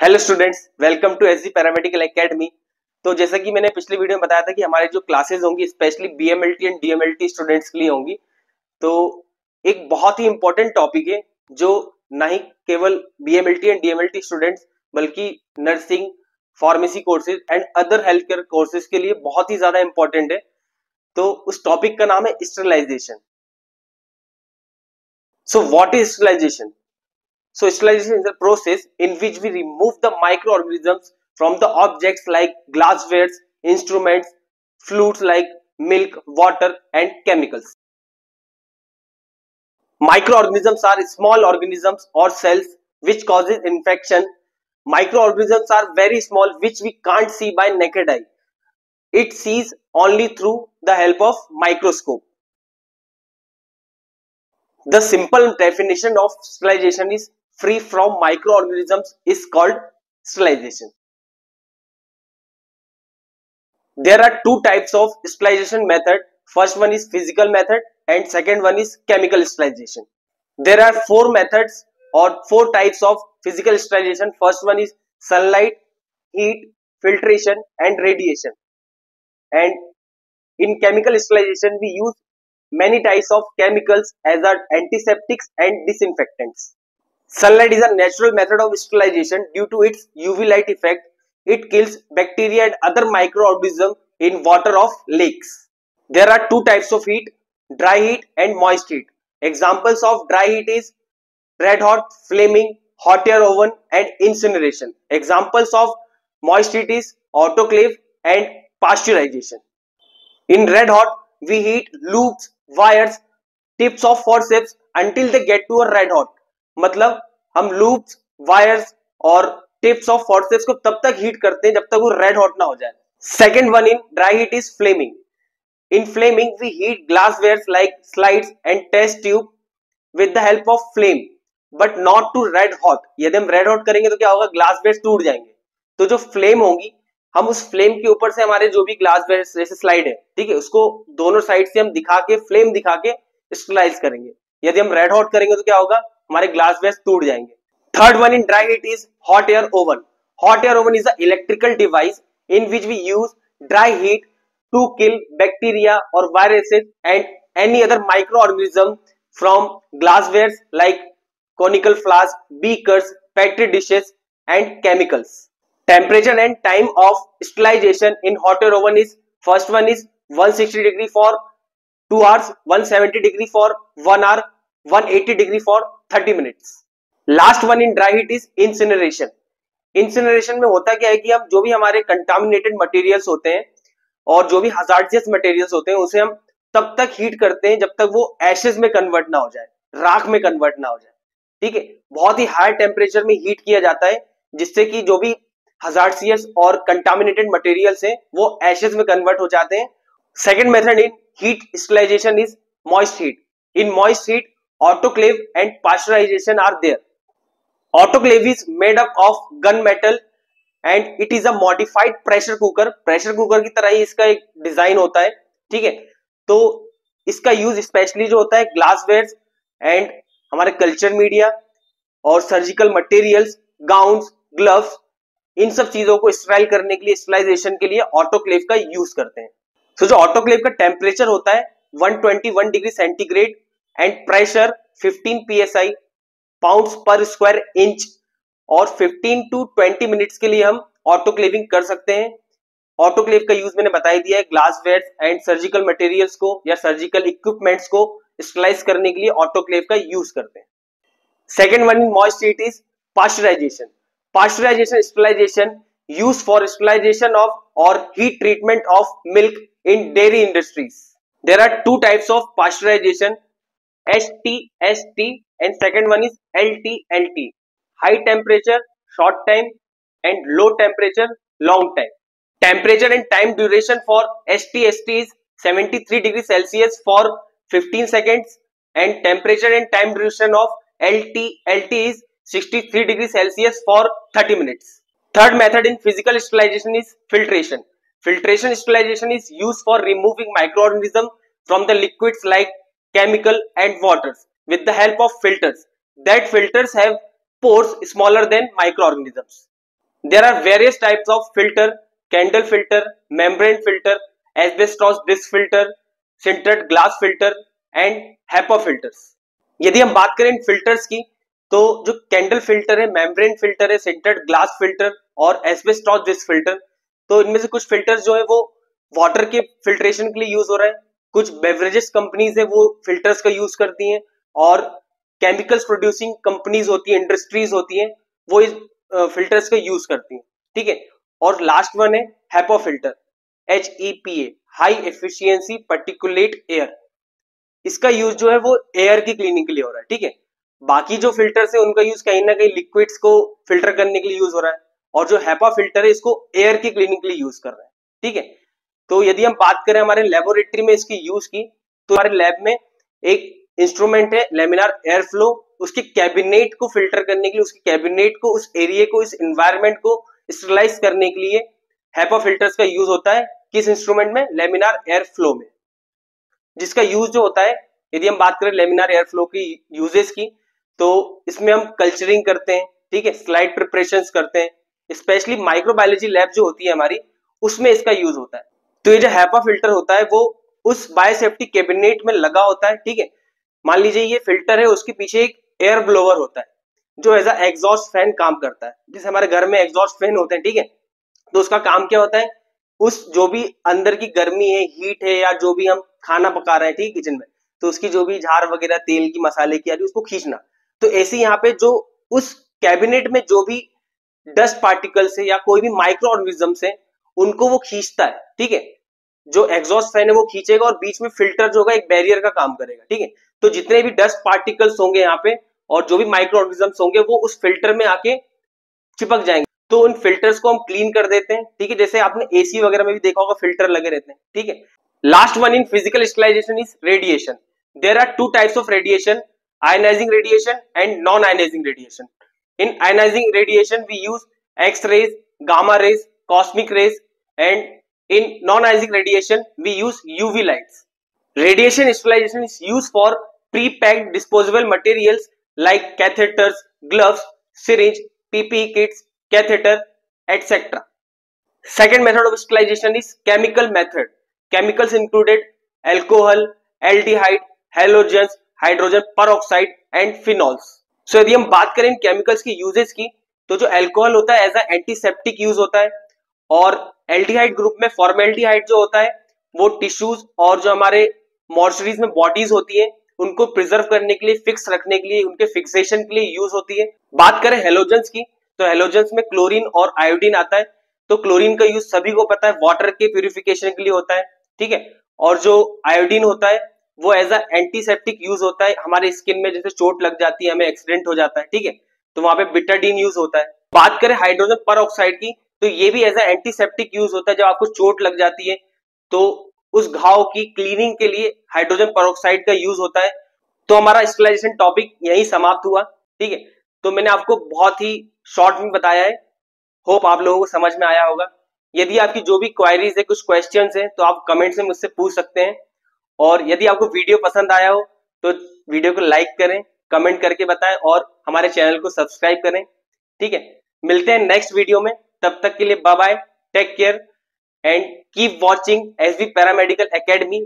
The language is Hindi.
Hello students, welcome to S G paramedical academy. तो जैसा कि मैंने पिछली वीडियो में बताया था कि हमारे जो क्लासेस होंगी specially BMLT and DMLT students के लिए होंगी। तो एक बहुत ही इंपॉर्टेंट टॉपिक है जो ना ही केवल बीएमएलटी एंड डीएमएलटी स्टूडेंट्स बल्कि nursing, pharmacy courses and other health care courses के लिए बहुत ही ज्यादा इंपॉर्टेंट है। तो उस टॉपिक का नाम है sterilization. So what is sterilization? So sterilization is a process in which we remove the microorganisms from the objects like glasswares, instruments, fluids like milk, water and chemicals. Microorganisms are small organisms or cells which causes infection. Microorganisms are very small which we can't see by naked eye. It sees only through the help of microscope. The simple definition of sterilization is free from microorganisms is called sterilization. There are two types of sterilization method. First one is physical method and second one is chemical sterilization. There are four methods or four types of physical sterilization. First one is sunlight, heat, filtration and radiation. And in chemical sterilization we use many types of chemicals as are antiseptics and disinfectants. Sunlight is a natural method of sterilization due to its UV light effect. It kills bacteria and other microorganisms in water of lakes. There are two types of heat, dry heat and moist heat. Examples of dry heat is red hot, flaming, hot air oven and incineration. Examples of moist heat is autoclave and pasteurization. In red hot, we heat loops, wires, tips of forceps until they get to a red hot. मतलब हम लूप्स, वायर्स और टिप्स ऑफ फोर्सेप्स को तब तक हीट करते हैं जब तक वो रेड हॉट ना हो जाए. Second one in dry heat is flaming. In flaming we heat glasswares like slides and test tube with the help of flame but not to red hot. यदि हम रेड हॉट करेंगे तो क्या होगा, ग्लासवेयर्स टूट जाएंगे. तो जो फ्लेम होगी, हम उस फ्लेम के ऊपर से हमारे जो भी ग्लासवेयर्स जैसे स्लाइड है, ठीक है, उसको दोनों साइड से हम दिखा के फ्लेम दिखा के स्टरलाइज करेंगे. यदि हम रेड हॉट करेंगे तो क्या होगा, हमारे ग्लासवेयर्स टूट जाएंगे. Third one in dry heat is hot air oven. Hot air oven is a electrical device in which we use dry heat to kill bacteria और viruses and any other microorganism from glasswares like conical flasks, beakers, petri dishes and chemicals. Temperature and time of sterilization in hot air oven is, first one is 160 degree for 2 hours, 170 degree for 1 hour, 180 degree for 30 minutes. Last one in dry heat is incineration. Incineration में होता क्या है कि हम जो भी हमारे contaminated materials होते हैं और जो भी hazardous materials होते हैं उसे हम तब तक हीट करते हैं जब तक वो ashes में कन्वर्ट ना हो जाए, राख में कन्वर्ट ना हो जाए. ठीक है, बहुत ही हाई टेम्परेचर में हीट किया जाता है जिससे कि जो भी हजार्डियस और कंटामिनेटेड मटेरियल्स हैं वो एशेस में कन्वर्ट हो जाते हैं. Second method in heat sterilization is moist heat. In moist heat autoclave and pasteurization are there. Autoclave is made up of gunmetal and it is a modified pressure cooker. Pressure cooker की तरह ही इसका एक डिजाइन होता है. ठीक है, तो इसका यूज स्पेशली जो होता है ग्लासवेयर्स एंड हमारे कल्चर मीडिया और सर्जिकल मटेरियल्स, गाउन्स, ग्लव्स, इन सब चीजों को स्टराइल करने के लिए, स्टरलाइजेशन के लिए ऑटोक्लेव का यूज करते हैं. तो जो ऑटोक्लेव का टेम्परेचर होता है 121 degree centigrade and pressure 15 psi pounds पर स्क्वायर इंच और 15 to 20 मिनट्स के लिए हम ऑटोक्लेविंग कर सकते हैं. ऑटोक्लेव का यूज मैंने बता ही दिया है. ग्लासवेयर एंड सर्जिकल मटेरियल्स को या सर्जिकल इक्विपमेंट्स को स्टरलाइज करने के लिए ऑटोक्लेव का यूज करते हैं. Second one in moist heat is pasteurisation. Pasteurisation sterilisation use for sterilisation of और heat treatment of milk in dairy industries. There are two types of pasteurisation, HT and second one is LT. High temperature short time and low temperature long time. Temperature and time duration for HT is 73 degrees Celsius for 15 seconds and temperature and time duration of LT is 63 degrees Celsius for 30 minutes. Third method in physical sterilization is filtration. Filtration sterilization is used for removing microorganisms from the liquids like chemical and waters with the help of filters. That filters have pores smaller than microorganisms. There are various types of filter: candle filter, membrane filter, asbestos disc filter, sintered glass filter and HEPA filters. यदि हम बात करें इन फिल्टर्स की, तो जो कैंडल फिल्टर है, मेम्ब्रेन फिल्टर है, सिंटर्ड ग्लास फिल्टर और एस्बेस्टॉस डिस्क फिल्टर, तो इनमें से कुछ फिल्टर्स जो है वो वाटर के फिल्ट्रेशन के लिए यूज हो रहा है, कुछ बेवरेजेस कंपनीज है वो फिल्टर्स का यूज करती हैं, और केमिकल्स प्रोड्यूसिंग कंपनीज होती है, इंडस्ट्रीज होती हैं, वो इस फिल्टर्स का यूज करती हैं, ठीक है। और लास्ट वन है HEPA filter, HEPA, high efficiency particulate air. इसका यूज जो है वो एयर की क्लीनिंग के लिए हो रहा है, ठीक है। बाकी जो फिल्टर्स है उनका यूज कहीं ना कहीं लिक्विड्स को फिल्टर करने के लिए यूज हो रहा है, और जो हेपा फिल्टर है इसको एयर की क्लीनिंग के लिए यूज कर रहा है, ठीक है। तो यदि हम बात करें हमारे लेबोरेटरी में इसकी यूज की, तो हमारे लैब में एक इंस्ट्रूमेंट है लेमिनार एयर फ्लो, उसके कैबिनेट को फिल्टर करने के लिए, उसके कैबिनेट को, उस एरिया को, इस एनवायरमेंट को स्टरलाइज करने के लिए हेपा फिल्टर्स का यूज होता है। किस इंस्ट्रूमेंट में? लेमिनार एयर फ्लो में। जिसका यूज जो होता है, यदि हम बात करें लेमिनार एयर फ्लो की यूजेस की, तो इसमें हम कल्चरिंग करते हैं, ठीक है, स्लाइड प्रिपरेशंस करते हैं, स्पेशली माइक्रोबायोलॉजी लैब जो होती है हमारी, उसमें इसका यूज होता है। तो ये जो हेपा फिल्टर होता है वो उस बायोसेफ्टी कैबिनेट में लगा होता है, ठीक है। मान लीजिए ये फिल्टर है, उसके पीछे एक एयर ब्लोअर होता है जो एज अ एग्जॉस्ट फैन काम करता है। जैसे हमारे घर में एग्जॉस्ट फैन होते हैं, ठीक है, तो उसका काम क्या होता है, उस जो भी अंदर की गर्मी है, हीट है, या जो भी हम खाना पका रहे हैं, ठीक, किचन में, तो उसकी जो भी झार वगैरह तेल की, मसाले की आ रही, उसको खींचना। तो ऐसे यहाँ पे जो उस कैबिनेट में जो भी डस्ट पार्टिकल्स है या कोई भी माइक्रो ऑर्गेनिजम्स है, उनको वो खींचता है, ठीक है। जो एग्जॉस्ट फैन है वो खींचेगा और बीच में फिल्टर जो होगा एक बैरियर का काम करेगा, ठीक है। तो जितने भी डस्ट पार्टिकल्स होंगे यहाँ पे और जो भी माइक्रो ऑर्गेनिजम्स होंगे वो उस फिल्टर में आके चिपक जाएंगे। तो उन फिल्टर्स को हम क्लीन कर देते हैं, ठीक है। जैसे आपने एसी वगैरह में भी देखा होगा फिल्टर लगे रहते हैं, ठीक है। Last one in physical sterilization is radiation. There are two types of radiation: ionizing radiation and non ionizing radiation. In ionizing radiation we use x rays, gamma rays, cosmic rays, and in non-ionizing radiation we use UV lights. Radiation sterilization is used for pre-packed disposable materials like catheters, gloves, syringe, PPE kits, catheter, etc. Second method of sterilization is chemical method. Chemicals included alcohol, aldehyde, halogens, hydrogen peroxide and phenols. So यदि हम बात करें केमिकल्स की यूजेस की, तो जो अल्कोहल होता है एज अ एंटीसेप्टिक यूज होता है, और एल्डिहाइड ग्रुप में फॉर्मेल्डिहाइड जो होता है वो टिश्यूज और जो हमारे मॉर्चरीज में बॉडीज होती है उनको प्रिजर्व करने के लिए, फिक्स रखने के लिए, उनके फिक्सेशन के लिए यूज होती है। बात करें हेलोजेंस की, तो हेलोजेंस में क्लोरीन और आयोडीन आता है। तो क्लोरीन का यूज सभी को पता है, वाटर के प्यूरिफिकेशन के लिए होता है, ठीक है। और जो आयोडीन होता है वो एज अ एंटीसेप्टिक यूज होता है, हमारे स्किन में जैसे चोट लग जाती है, हमें एक्सीडेंट हो जाता है, ठीक है, तो वहां पे बिटाडीन यूज होता है। बात करें हाइड्रोजन परऑक्साइड की, तो ये भी एज अ एंटीसेप्टिक यूज होता है। जब आपको चोट लग जाती है तो उस घाव की क्लीनिंग के लिए हाइड्रोजन परऑक्साइड का यूज होता है। तो हमारा स्टरलाइजेशन टॉपिक यही समाप्त हुआ, ठीक है। तो मैंने आपको बहुत ही शॉर्ट में बताया है, होप आप लोगों को समझ में आया होगा। यदि आपकी जो भी क्वेरीज है, कुछ क्वेश्चंस है, तो आप कमेंट में मुझसे पूछ सकते हैं। और यदि आपको वीडियो पसंद आया हो तो वीडियो को लाइक करें, कमेंट करके बताएं और हमारे चैनल को सब्सक्राइब करें, ठीक है। मिलते हैं नेक्स्ट वीडियो में, तब तक के लिए bye bye, take care and keep watching S V paramedical academy.